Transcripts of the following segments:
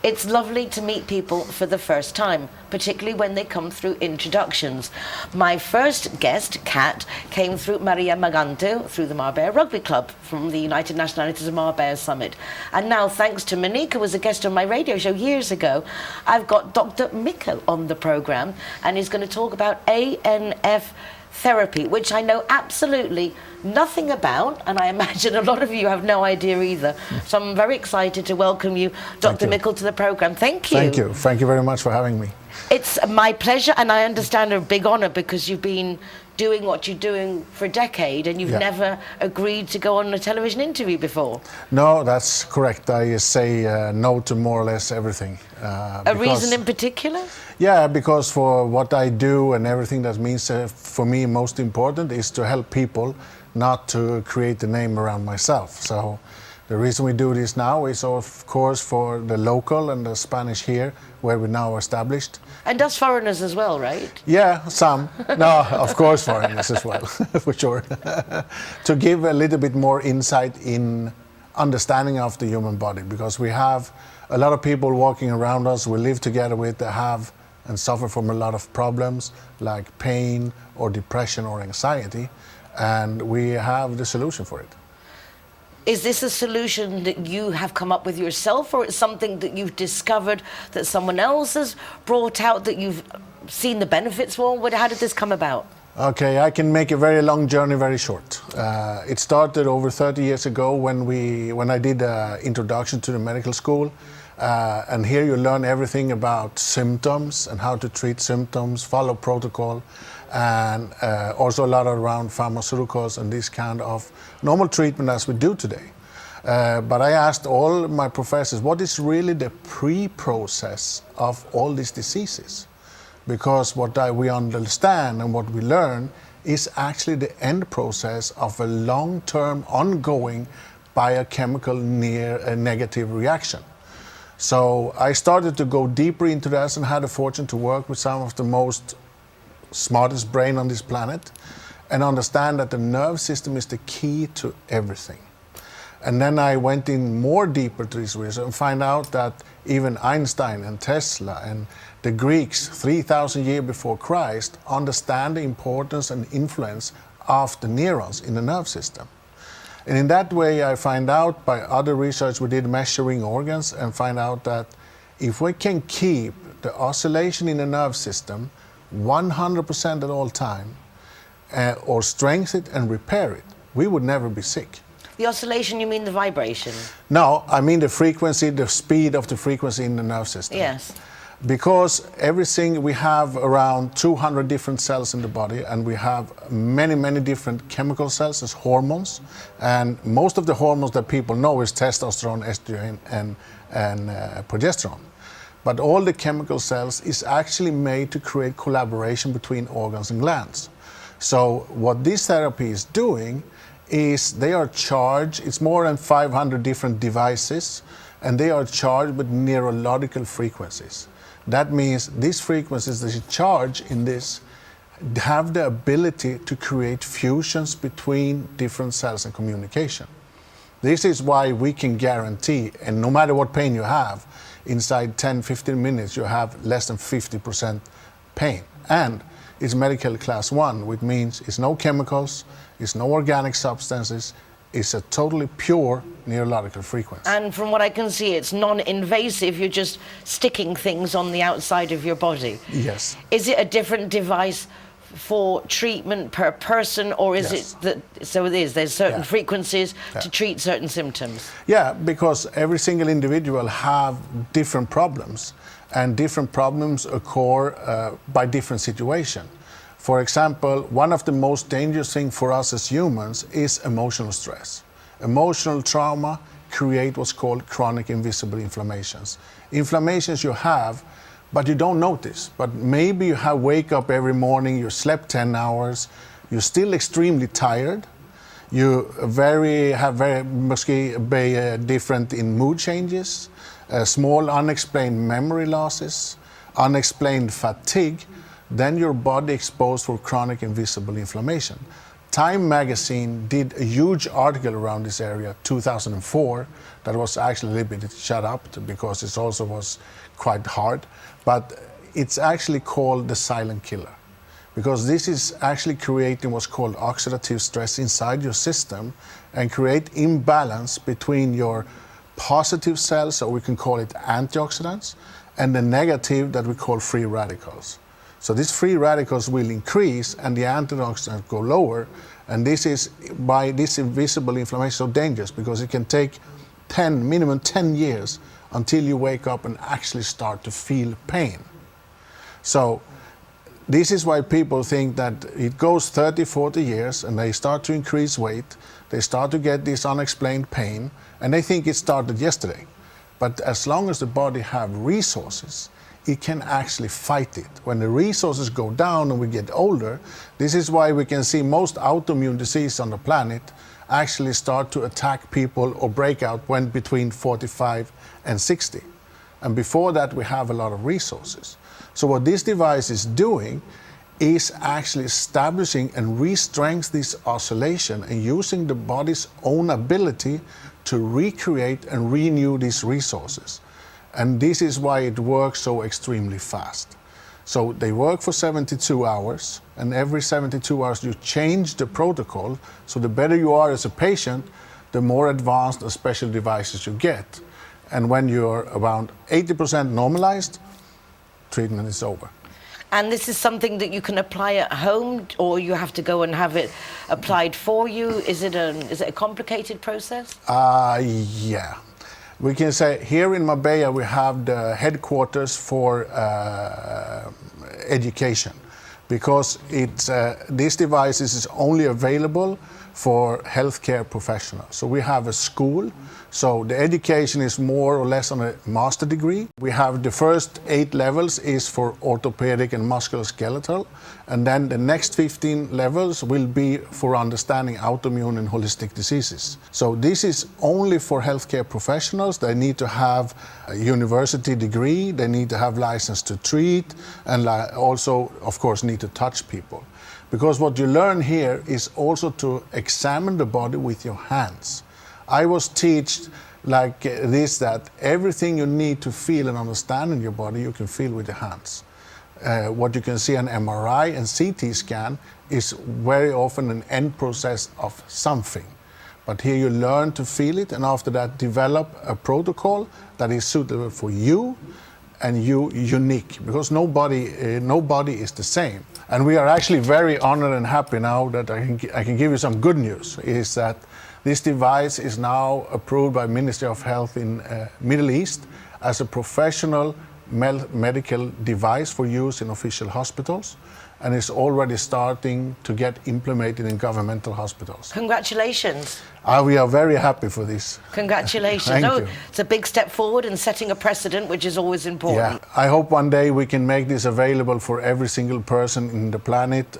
It's lovely to meet people for the first time, particularly when they come through introductions. My first guest, Kat, came through Maria Maganto, through the Marbella Rugby Club, from the United Nationalities of Marbella Summit. And now, thanks to Monique, who was a guest on my radio show years ago, I've got Dr. Mikel on the programme, and he's going to talk about ANF Therapy, which I know absolutely nothing about, and I imagine a lot of you have no idea either. So I'm very excited to welcome you, Dr. Mikel, to the programme. Thank you. Thank you. Thank you very much for having me. It's my pleasure, and I understand a big honour because you've been doing what you're doing for a decade, and you've never agreed to go on a television interview before. No, that's correct. I say no to more or less everything. A reason in particular? Yeah, because for what I do and everything, that means for me most important is to help people, not to create a name around myself. So the reason we do this now is, of course, for the local and the Spanish here, where we're now established. And us foreigners as well, right? Yeah, some. No, of course foreigners as well, for sure. To give a little bit more insight in understanding of the human body, because we have a lot of people walking around us we live together with that have and suffer from a lot of problems like pain or depression or anxiety, and we have the solution for it. Is this a solution that you have come up with yourself, or it's something that you've discovered that someone else has brought out that you've seen the benefits for? How did this come about? Okay, I can make a very long journey very short. It started over 30 years ago when I did an introduction to the medical school. And here you learn everything about symptoms and how to treat symptoms, follow protocol, and also a lot around pharmaceuticals and this kind of normal treatment as we do today. But I asked all my professors, what is really the pre-process of all these diseases? Because what we understand and what we learn is actually the end process of a long-term ongoing biochemical negative reaction. So I started to go deeper into this and had the fortune to work with some of the most smartest brain on this planet and understand that the nerve system is the key to everything. And then I went in more deeper to this research and find out that even Einstein and Tesla and the Greeks 3,000 years before Christ understand the importance and influence of the neurons in the nerve system. And in that way, I find out by other research we did measuring organs and find out that if we can keep the oscillation in the nerve system 100% at all time, or strengthen it and repair it, we would never be sick. The oscillation, you mean the vibration? No, I mean the frequency, the speed of the frequency in the nerve system. Yes. Because we have around 200 different cells in the body, and we have many, many different chemical cells as hormones. And most of the hormones that people know is testosterone, estrogen, and progesterone. But all the chemical cells is actually made to create collaboration between organs and glands. So what this therapy is doing is they are charged, it's more than 500 different devices, and they are charged with neurological frequencies. That means these frequencies that you charge in this have the ability to create fusions between different cells and communication. This is why we can guarantee, and no matter what pain you have, inside 10-15 minutes you have less than 50% pain. And it's medical class 1, which means it's no chemicals, it's no organic substances, it's a totally pure neurological frequency. And from what I can see, it's non-invasive. You're just sticking things on the outside of your body. Yes. Is it a different device for treatment per person, or is it that, so it is, there's certain frequencies to treat certain symptoms? Yeah, because every single individual have different problems, and different problems occur by different situations. For example, one of the most dangerous things for us as humans is emotional stress. Emotional trauma create what's called chronic invisible inflammations. Inflammations you have, but you don't notice. But maybe you wake up every morning, you slept 10 hours, you're still extremely tired, you have very different in mood changes, small unexplained memory losses, unexplained fatigue, then your body exposed for chronic invisible inflammation. Time magazine did a huge article around this area, 2004, that was actually a little bit shut up because it also was quite hard. But it's actually called the silent killer, because this is actually creating what's called oxidative stress inside your system and create imbalance between your positive cells, or we can call it antioxidants, and the negative that we call free radicals. So these free radicals will increase and the antioxidants go lower, and this is why this invisible inflammation is so dangerous, because it can take minimum 10 years until you wake up and actually start to feel pain. So this is why people think that it goes 30, 40 years and they start to increase weight, they start to get this unexplained pain, and they think it started yesterday. But as long as the body have resources, it can actually fight it. When the resources go down and we get older, this is why we can see most autoimmune disease on the planet actually start to attack people or break out when between 45 and 60. And before that, we have a lot of resources. So what this device is doing is actually establishing and re-strengthening this oscillation and using the body's own ability to recreate and renew these resources. And this is why it works so extremely fast. So they work for 72 hours, and every 72 hours you change the protocol. So the better you are as a patient, the more advanced and special devices you get. And when you're around 80% normalized, treatment is over. And this is something that you can apply at home, or you have to go and have it applied for you? Is it a complicated process? Yeah. We can say here in Marbella we have the headquarters for education, because this device is only available for healthcare professionals. So we have a school, so the education is more or less on a master degree. We have the first 8 levels is for orthopedic and musculoskeletal, and then the next 15 levels will be for understanding autoimmune and holistic diseases. So this is only for healthcare professionals. They need to have a university degree, they need to have license to treat, and also, of course, need to touch people. Because what you learn here is also to examine the body with your hands. I was taught like this, that everything you need to feel and understand in your body, you can feel with your hands. What you can see on MRI and CT scan is very often an end process of something. But here you learn to feel it, and after that develop a protocol that is suitable for you and you unique, because nobody is the same. And we are actually very honored and happy now that I can give you some good news, is that this device is now approved by Ministry of Health in Middle East as a professional medical device for use in official hospitals, and is already starting to get implemented in governmental hospitals. Congratulations. We are very happy for this. Congratulations. Thank you. It's a big step forward in setting a precedent, which is always important. Yeah, I hope one day we can make this available for every single person in the planet,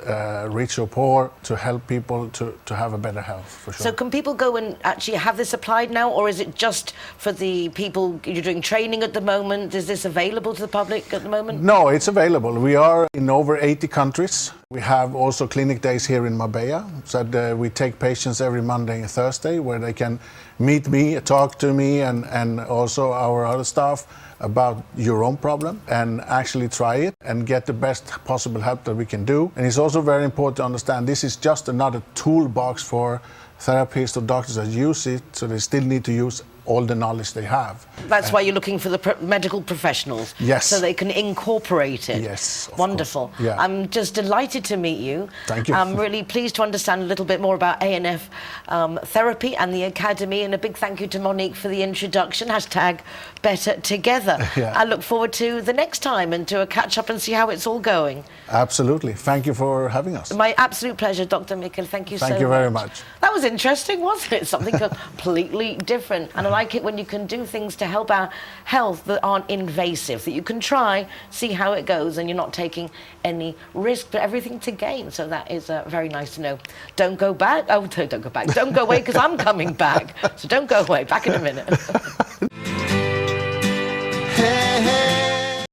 rich or poor, to help people to have a better health, for sure. So can people go and actually have this applied now, or is it just for the people, you're doing training at the moment? Is this available to the public at the moment? No, it's available. We are in over 80 countries. We have also clinic days here in Marbella, so that we take patients every Monday and Thursday, where they can meet me, talk to me, and also our other staff about your own problem, and actually try it and get the best possible help that we can do. And it's also very important to understand this is just another toolbox for therapists or doctors that use it, so they still need to use all the knowledge they have. That's why you're looking for the medical professionals. Yes. So they can incorporate it. Yes. Wonderful. Yeah. I'm just delighted to meet you. Thank you. I'm really pleased to understand a little bit more about ANF Therapy and the Academy, and a big thank you to Monique for the introduction. #Better Together. Yeah. I look forward to the next time and to a catch up and see how it's all going. Absolutely. Thank you for having us. My absolute pleasure, Dr. Mikel. Thank you so much. Thank you very much. That was interesting, wasn't it? Something completely different. And I like it when you can do things to help our health that aren't invasive, that you can try, see how it goes, and you're not taking any risk, but everything to gain. So that is very nice to know. Don't go back. Oh, don't go back. Don't go away, because I'm coming back. So don't go away. Back in a minute.